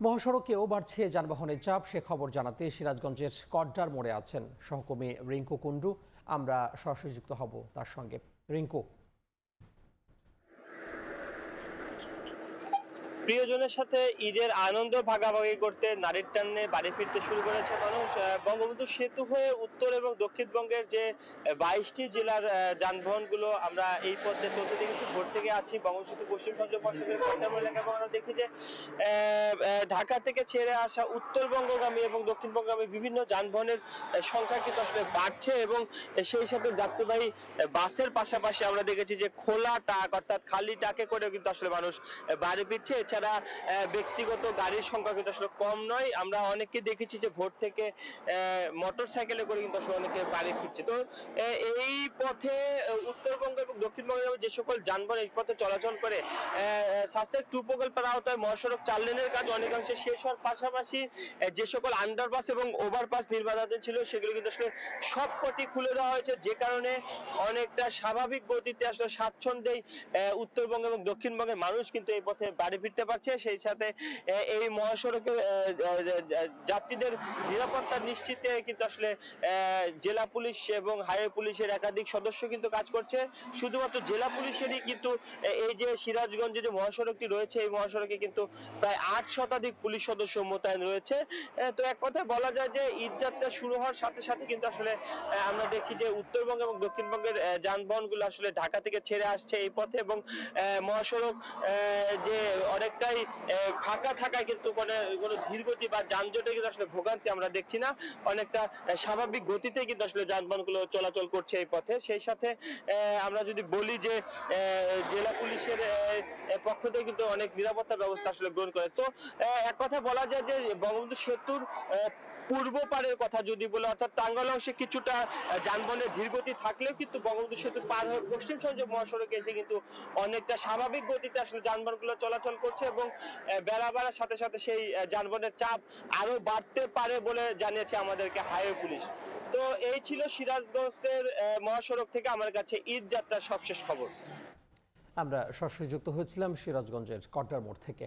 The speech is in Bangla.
মহাসড়কেও বাড়ছে যানবাহনের চাপ, সে খবর জানাতে সিরাজগঞ্জের কড্ডার মোড়ে আছেন সহকর্মী রিঙ্কু কুণ্ডু। আমরা সরাসরি যুক্ত হব তার সঙ্গে। রিঙ্কু। প্রিয়জনের সাথে ঈদের আনন্দ ভাগাভাগি করতে নারীর টানে বাড়ি ফিরতে শুরু করেছে মানুষ। বঙ্গবন্ধু সেতু হয়ে উত্তর এবং দক্ষিণবঙ্গের যে 22টি জেলার যানবাহনগুলো আমরা এই পথে চলতে দেখেছি। ভোর থেকে আছি বঙ্গবন্ধু সেতু পশ্চিম সংযোগ মহাসড়কের কন্টামর এলাকা, এবং আমরা দেখছি যে ঢাকা থেকে ছেড়ে আসা উত্তরবঙ্গগামী এবং দক্ষিণবঙ্গগামী বিভিন্ন যানবাহনের সংখ্যা কিন্তু আসলে বাড়ছে, এবং সেই সাথে যাত্রীবাহী বাসের পাশাপাশি আমরা দেখেছি যে খোলা ট্রাক অর্থাৎ খালি ট্রাকে করেও কিন্তু আসলে মানুষ বাড়ি ফিরছে। এছাড়া ব্যক্তিগত গাড়ির সংখ্যা কিন্তু আসলে কম নয়। আমরা অনেককে দেখেছি যে ভোর থেকে মোটর সাইকেলে করে কিন্তু আসলে অনেকে বাড়ি ফিরছে। তো এই পথে উত্তরবঙ্গ এবং দক্ষিণবঙ্গের যে সকল যানবাহন এই পথে চলাচল করে, সাসেক 2 প্রকল্পের আওতায় মহাসড়ক 4 লেনের কাজ অনেকাংশে শেষ হওয়ার পাশাপাশি যে সকল আন্ডারপাস এবং ওভারপাস নির্মাণাধীন ছিল সেগুলো কিন্তু আসলে সবকটি খুলে দেওয়া হয়েছে, যে কারণে অনেকটা স্বাভাবিক গতিতে আসলে স্বাচ্ছন্দ্যেই উত্তরবঙ্গ এবং দক্ষিণবঙ্গের মানুষ কিন্তু এই পথে বাড়ি ফিরতে পারছে। সেই সাথে এই মহাসড়কে যাত্রীদের নিরাপত্তা নিশ্চিতে কিন্তু আসলে জেলা পুলিশ এবং হাইওয়ে পুলিশের একাধিক সদস্য কিন্তু কাজ করছে। শুধুমাত্র জেলা পুলিশেরই কিন্তু এই যে সিরাজগঞ্জে যে মহাসড়কটি রয়েছে এই মহাসড়কে কিন্তু প্রায় 8 শতাধিক পুলিশ সদস্য মোতায়েন রয়েছে। তো এক কথায় বলা যায় যে ঈদযাত্রা শুরু হওয়ার সাথে সাথে কিন্তু আসলে আমরা দেখছি যে উত্তরবঙ্গ এবং দক্ষিণবঙ্গের যানবাহনগুলো আসলে ঢাকা থেকে ছেড়ে আসছে এই পথে, এবং মহাসড়ক যে অনেকটাই ফাঁকা থাকায় কিন্তু কোনো ধীরগতি বা যানজটে কিন্তু আসলে ভোগান্তি আমরা দেখছি না। অনেকটা স্বাভাবিক গতিতে কিন্তু আসলে যানবাহনগুলো চলাচল করছে এই পথে। সেই সাথে আমরা যদি বলি যে জেলা পুলিশের পক্ষ থেকে কিন্তু অনেক নিরাপত্তা ব্যবস্থা আসলে গ্রহণ করে। তো এক কথা বলা যায় যে বঙ্গবন্ধু সেতুর পূর্ব পারের কথা যদি বলে, অর্থাৎ টাঙ্গাইল অংশে কিছুটা যানবাহনের ধীরগতি থাকলেও কিন্তু বঙ্গবন্ধু সেতু পার হয়ে পশ্চিম সংযোগ মহাসড়কে এসে কিন্তু অনেকটা স্বাভাবিক গতিতে আসলে যানবাহনগুলো চলাচল করছে, এবং বেলা বাড়ার সাথে সাথে সেই যানবাহনের চাপ আরো বাড়তে পারে বলে জানিয়েছে আমাদেরকে হাইওয়ে পুলিশ। তো এই ছিল সিরাজগঞ্জের মহাসড়ক থেকে আমার কাছে ঈদ যাত্রার সবশেষ খবর। আমরা সরাসরি যুক্ত হয়েছিলাম সিরাজগঞ্জের কড্ডার মোড় থেকে।